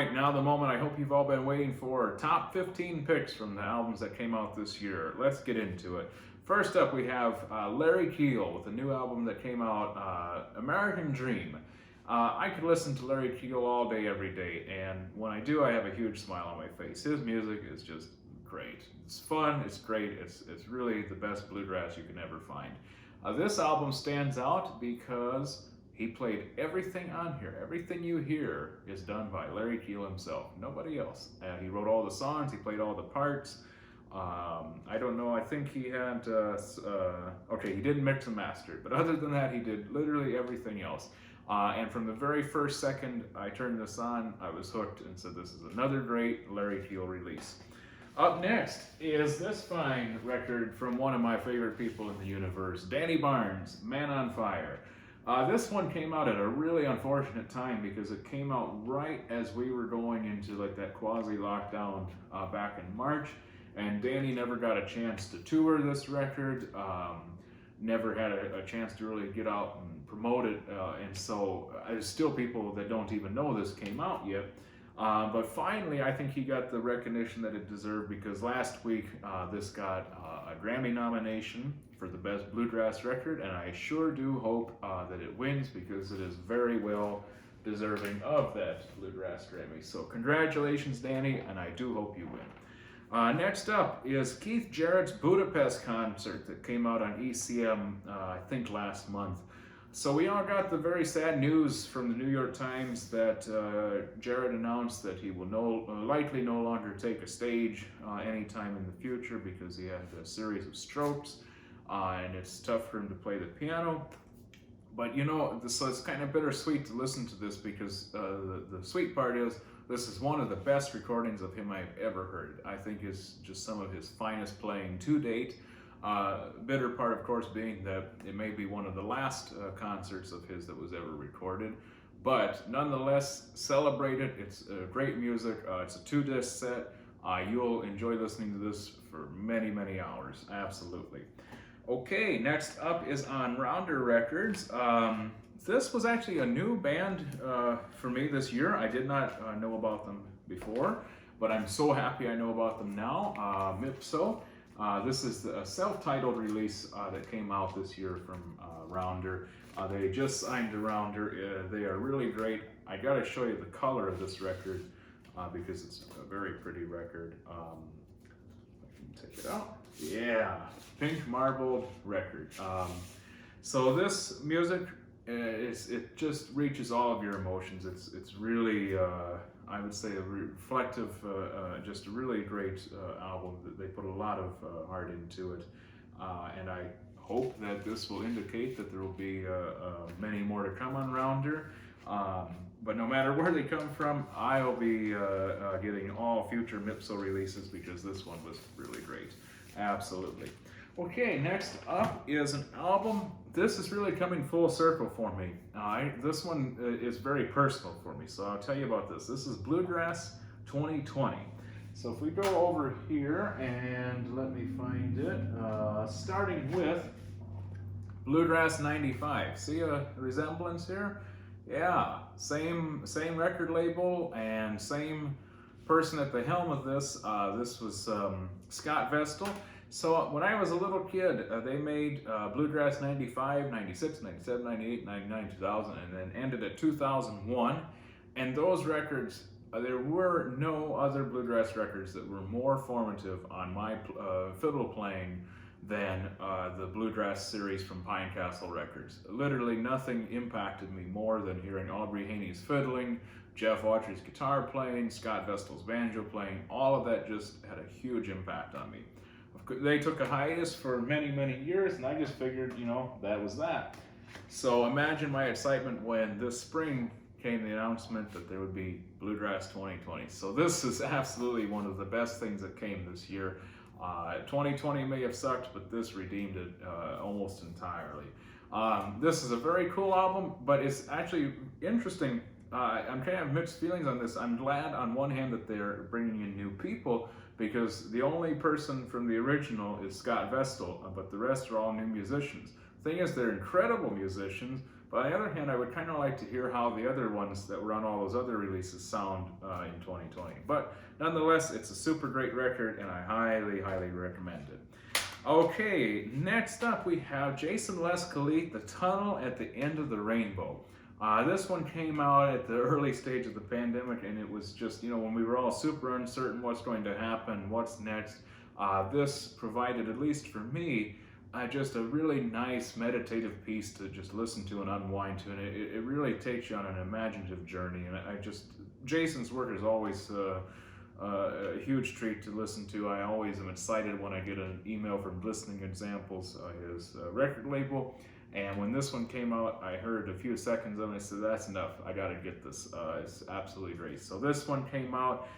right, now the moment I hope you've all been waiting for. Top 15 picks from the albums that came out this year. Let's get into it. First up, we have Larry Keel with a new album that came out, American Dream. I could listen to Larry Keel all day, every day, and when I do, I have a huge smile on my face. His music is just great. It's fun, it's great, it's really the best bluegrass you can ever find. This album stands out because he played everything on here. Everything you hear is done by Larry Keel himself, nobody else. He wrote all the songs, he played all the parts. I don't know, I think he had, okay, he didn't mix and master, but other than that, he did literally everything else. And from the very first second I turned this on, I was hooked and said, this is another great Larry Keel release. Up next is this fine record from one of my favorite people in the universe, Danny Barnes, Man on Fire. This one came out at a really unfortunate time because it came out right as we were going into like that quasi-lockdown back in March, and Danny never got a chance to tour this record, never had a chance to really get out and promote it, and so there's still people that don't even know this came out yet. But finally, I think he got the recognition that it deserved because last week this got a Grammy nomination for the best bluegrass record, and I sure do hope that it wins because it is very well deserving of that bluegrass Grammy. So congratulations, Danny, and I do hope you win. Next up is Keith Jarrett's Budapest Concert that came out on ECM, I think last month. So we all got the very sad news from the New York Times that Jarrett announced that he will likely no longer take a stage anytime in the future because he had a series of strokes, and it's tough for him to play the piano. But you know, so it's kind of bittersweet to listen to this because the sweet part is this is one of the best recordings of him I've ever heard. I think it's just some of his finest playing to date. Bitter part, of course, being that it may be one of the last concerts of his that was ever recorded. But nonetheless, celebrate it. It's great music. It's a 2-disc set. You'll enjoy listening to this for many, many hours. Absolutely. Okay, next up is Onrounder Records. This was actually a new band for me this year. I did not know about them before, but I'm so happy I know about them now. Mipso. This is a self-titled release that came out this year from Rounder. They just signed to Rounder. They are really great. I gotta show you the color of this record because it's a very pretty record. I can take it out. Yeah, pink marbled record. So this music, it just reaches all of your emotions. It's really, I would say, a reflective, just a really great album. They put a lot of heart into it, and I hope that this will indicate that there will be many more to come on Rounder. But no matter where they come from, I'll be getting all future Mipso releases because this one was really great. Absolutely. Okay, next up is an album. This is really coming full circle for me. This one is very personal for me, so I'll tell you about this. This is Bluegrass 2020. So if we go over here and let me find it, starting with Bluegrass 95. See a resemblance here? Yeah, same record label and same person at the helm of this. This was Scott Vestal. So when I was a little kid, they made Bluegrass 95, 96, 97, 98, 99, 2000, and then ended at 2001. And those records, there were no other bluegrass records that were more formative on my fiddle playing than the Bluegrass series from Pine Castle Records. Literally nothing impacted me more than hearing Aubrey Haney's fiddling, Jeff Autry's guitar playing, Scott Vestal's banjo playing. All of that just had a huge impact on me. They took a hiatus for many, many years, and I just figured, you know, that was that. So imagine my excitement when this spring came the announcement that there would be Bluegrass 2020. So this is absolutely one of the best things that came this year. 2020 may have sucked, but this redeemed it almost entirely. This is a very cool album, but it's actually interesting. I'm kind of mixed feelings on this. I'm glad on one hand that they're bringing in new people, because the only person from the original is Scott Vestal, but the rest are all new musicians. The thing is, they're incredible musicians, But on the other hand, I would kind of like to hear how the other ones that were on all those other releases sound in 2020. But nonetheless, it's a super great record, and I highly, highly recommend it. Okay, next up we have Jason Lescalleet, The Tunnel at the End of the Rainbow. This one came out at the early stage of the pandemic, and it was just, when we were all super uncertain what's going to happen, what's next. This provided, at least for me, just a really nice meditative piece to just listen to and unwind to, and it really takes you on an imaginative journey. And Jason's work is always a huge treat to listen to. I always am excited when I get an email from Listening Examples, his record label. And when this one came out, I heard a few seconds of it and I said, that's enough, I gotta get this. It's absolutely great. So this one came out.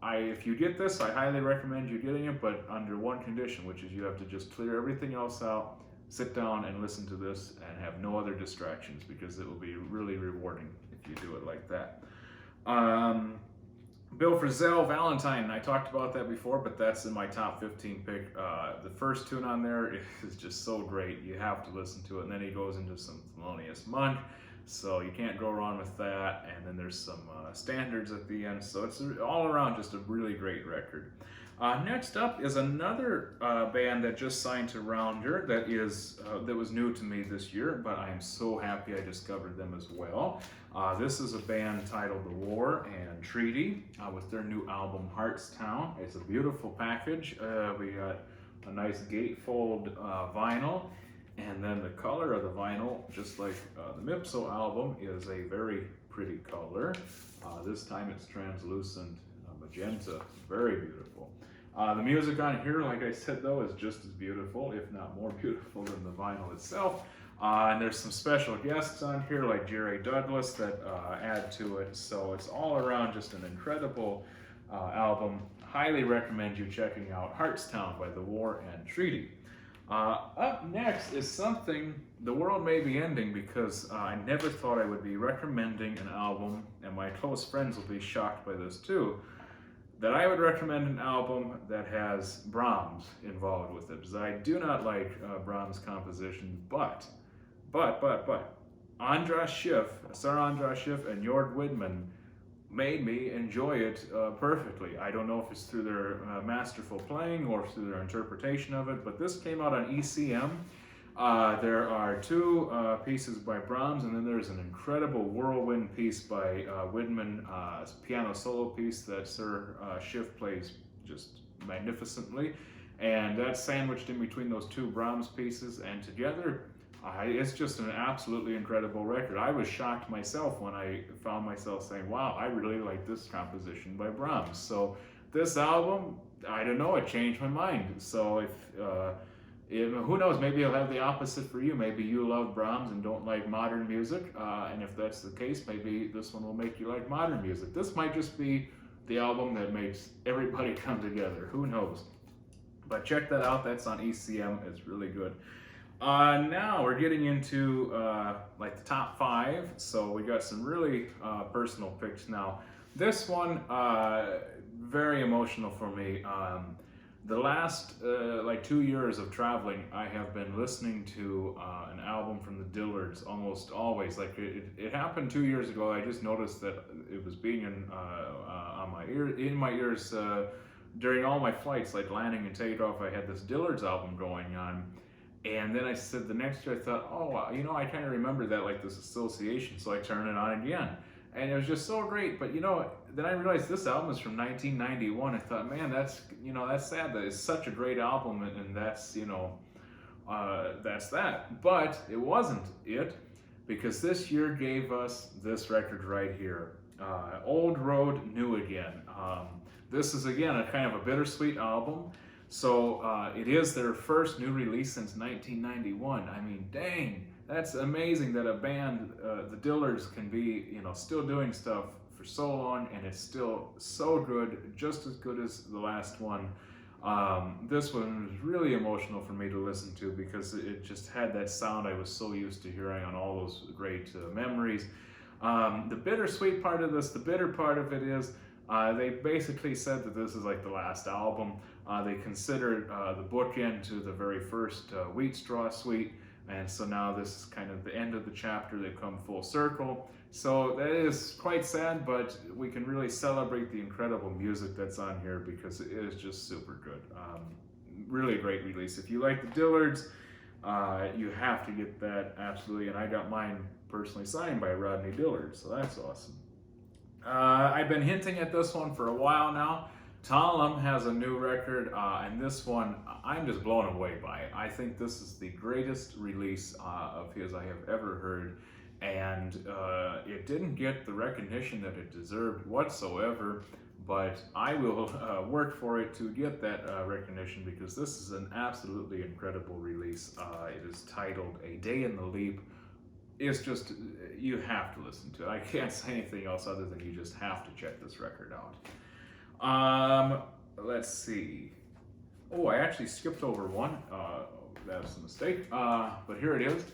If you get this, I highly recommend you getting it, but under one condition, which is you have to just clear everything else out, sit down and listen to this and have no other distractions, because it will be really rewarding if you do it like that. Bill Frisell, Valentine, I talked about that before, but that's in my top 15 pick. The first tune on there is just so great, you have to listen to it. And then he goes into some Thelonious Monk, so you can't go wrong with that. And then there's some standards at the end, so it's all around just a really great record. Next up is another band that just signed to Rounder that was new to me this year, but I am so happy I discovered them as well. This is a band titled The War and Treaty with their new album Heartstown. It's a beautiful package. We got a nice gatefold vinyl, and then the color of the vinyl, just like the Mipso album, is a very pretty color. This time it's translucent magenta, very beautiful. The music on here, like I said though, is just as beautiful, if not more beautiful than the vinyl itself. And there's some special guests on here like Jarrett that add to it. So it's all around just an incredible album. Highly recommend you checking out Heartstown by The War and Treaty. Up next is something the world may be ending, because I never thought I would be recommending an album, and my close friends will be shocked by this too, that I would recommend an album that has Brahms involved with it, because I do not like Brahms composition, but Andras Schiff, Sir Andras Schiff and Jörg Widmann made me enjoy it perfectly. I don't know if it's through their masterful playing or through their interpretation of it, but this came out on ECM. There are two pieces by Brahms, and then there's an incredible whirlwind piece by Widmann, piano solo piece that Sir Schiff plays just magnificently. And that's sandwiched in between those two Brahms pieces, and together, it's just an absolutely incredible record. I was shocked myself when I found myself saying, wow, I really like this composition by Brahms. So this album, I don't know, it changed my mind. So who knows, maybe it'll have the opposite for you. Maybe you love Brahms and don't like modern music, and if that's the case, maybe this one will make you like modern music. This might just be the album that makes everybody come together. Who knows? But check that out. That's on ECM. It's really good. Now we're getting into like the top 5. So we got some really personal picks now. This one, very emotional for me. The last like 2 years of traveling, I have been listening to an album from the Dillards almost always. Like it happened 2 years ago. I just noticed that it was being in my ears during all my flights, like landing and takeoff. I had this Dillards album going on, and then I said the next year I thought, oh, I kind of remember that, like this association. So I turned it on again. And it was just so great, but then I realized this album is from 1991. I thought, man, that's sad that it's such a great album, and that's, that's that. But it wasn't it, because this year gave us this record right here, Old Road, New Again. This is, again, a kind of a bittersweet album. So it is their first new release since 1991. I mean, dang. That's amazing that a band, the Dillards, can be, still doing stuff for so long, and it's still so good, just as good as the last one. This one was really emotional for me to listen to, because it just had that sound I was so used to hearing on all those great memories. The bittersweet part of this, the bitter part of it is, they basically said that this is like the last album. They considered the bookend to the very first Wheat Straw Suite. And so now this is kind of the end of the chapter. They've come full circle. So that is quite sad, but we can really celebrate the incredible music that's on here because it is just super good. Really a great release. If you like the Dillards, you have to get that, absolutely. And I got mine personally signed by Rodney Dillard, so that's awesome. I've been hinting at this one for a while now. Thollem has a new record, and this one I'm just blown away by. I think this is the greatest release of his I have ever heard, and it didn't get the recognition that it deserved whatsoever, but I will work for it to get that recognition because this is an absolutely incredible release. It is titled A Day in the Leap. It's just, you have to listen to it. I can't say anything else other than you just have to check this record out. Let's see. Oh, I actually skipped over one. That's a mistake. But here it is.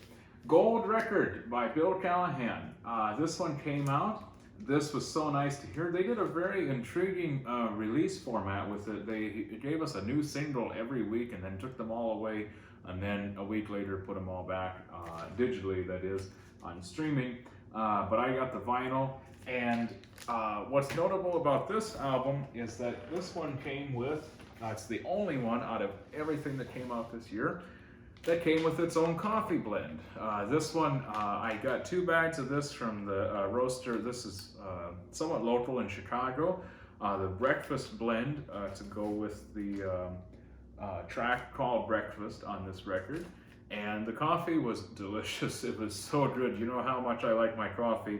Gold Record by Bill Callahan. This one came out. This was so nice to hear. They did a very intriguing release format with it. They gave us a new single every week and then took them all away, and then a week later put them all back digitally, that is, on streaming. But I got the vinyl, and what's notable about this album is that this one came with, it's the only one out of everything that came out this year that came with its own coffee blend. This one, I got 2 bags of this from the roaster. This is somewhat local in Chicago. The breakfast blend to go with the track called Breakfast on this record. And the coffee was delicious. It was so good. You know how much I like my coffee.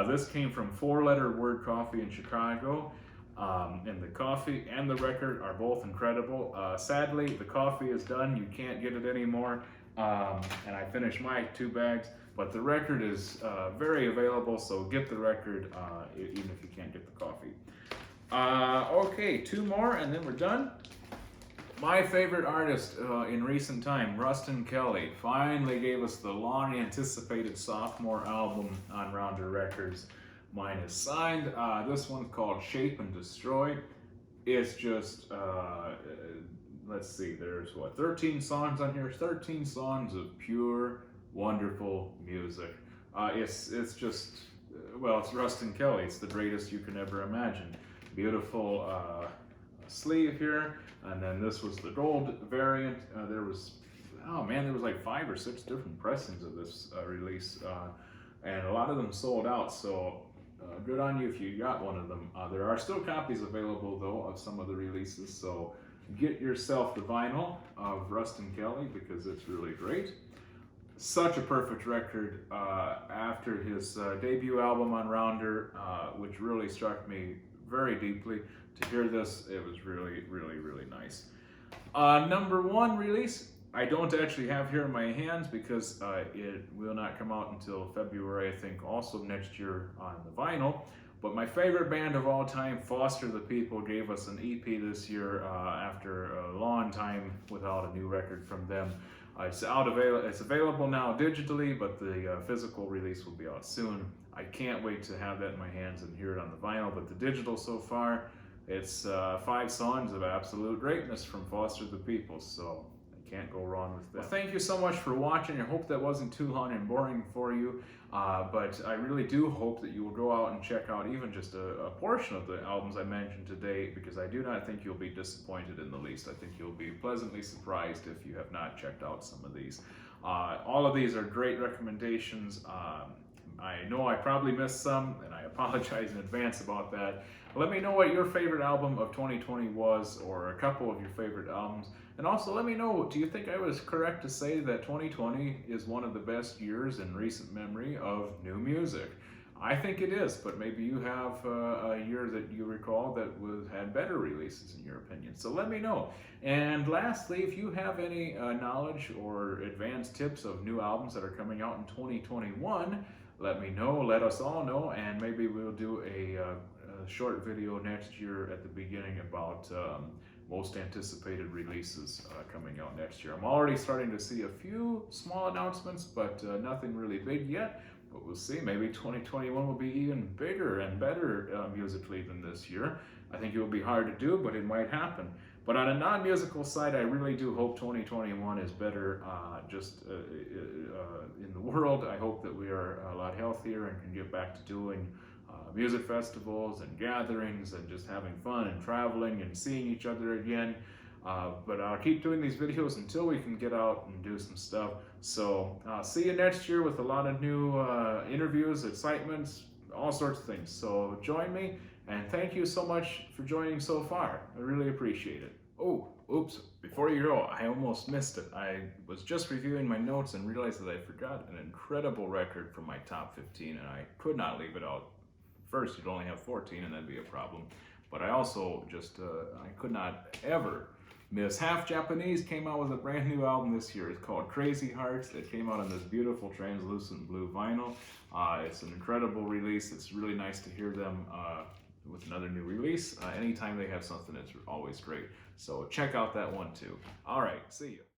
This came from 4-Letter Word Coffee in Chicago. And the coffee and the record are both incredible. Sadly, the coffee is done. You can't get it anymore. And I finished my 2 bags. But the record is very available, so get the record even if you can't get the coffee. Okay, 2 more and then we're done. My favorite artist in recent time, Ruston Kelly, finally gave us the long-anticipated sophomore album on Onrounder Records. Mine is signed. This one's called Shape and Destroy. It's just, let's see, there's what, 13 songs on here? 13 songs of pure, wonderful music. It's just, well, it's Ruston Kelly. It's the greatest you can ever imagine. Beautiful sleeve here, and then this was the gold variant. There was, oh man, there was like 5 or 6 different pressings of this release, and a lot of them sold out, so good on you if you got one of them. There are still copies available though of some of the releases, so get yourself the vinyl of Ruston Kelly because it's really great. Such a perfect record after his debut album Onrounder, which really struck me very deeply. To hear this, it was really, really, really nice. Number 1 release, I don't actually have here in my hands because it will not come out until February, I think, also next year on the vinyl. But my favorite band of all time, Foster the People, gave us an EP this year after a long time without a new record from them. It's available now digitally, but the physical release will be out soon. I can't wait to have that in my hands and hear it on the vinyl, but the digital so far, it's 5 songs of absolute greatness from Foster the People, so I can't go wrong with that. Well, thank you so much for watching. I hope that wasn't too long and boring for you, but I really do hope that you will go out and check out even just a portion of the albums I mentioned today, because I do not think you'll be disappointed in the least. I think you'll be pleasantly surprised if you have not checked out some of these. All of these are great recommendations. I know I probably missed some, and I apologize in advance about that. Let me know what your favorite album of 2020 was, or a couple of your favorite albums. And also let me know, do you think I was correct to say that 2020 is one of the best years in recent memory of new music? I think it is, but maybe you have a year that you recall that had better releases in your opinion. So let me know. And lastly, if you have any knowledge or advanced tips of new albums that are coming out in 2021, let me know, let us all know, and maybe we'll do a short video next year at the beginning about most anticipated releases coming out next year. I'm already starting to see a few small announcements, but nothing really big yet, but we'll see. Maybe 2021 will be even bigger and better musically than this year. I think it will be hard to do, but it might happen. But on a non-musical side, I really do hope 2021 is better in the world. I hope that we are a lot healthier and can get back to doing music festivals and gatherings and just having fun and traveling and seeing each other again. But I'll keep doing these videos until we can get out and do some stuff. So see you next year with a lot of new interviews, excitements, all sorts of things. So join me, and thank you so much for joining so far. I really appreciate it. Oh, oops, before you go, I almost missed it. I was just reviewing my notes and realized that I forgot an incredible record from my top 15, and I could not leave it out. First, you'd only have 14, and that'd be a problem. But I also just, I could not ever miss. Half Japanese came out with a brand new album this year. It's called Crazy Hearts. It came out on this beautiful translucent blue vinyl. It's an incredible release. It's really nice to hear them with another new release. Anytime they have something, it's always great. So check out that one too. All right, see you.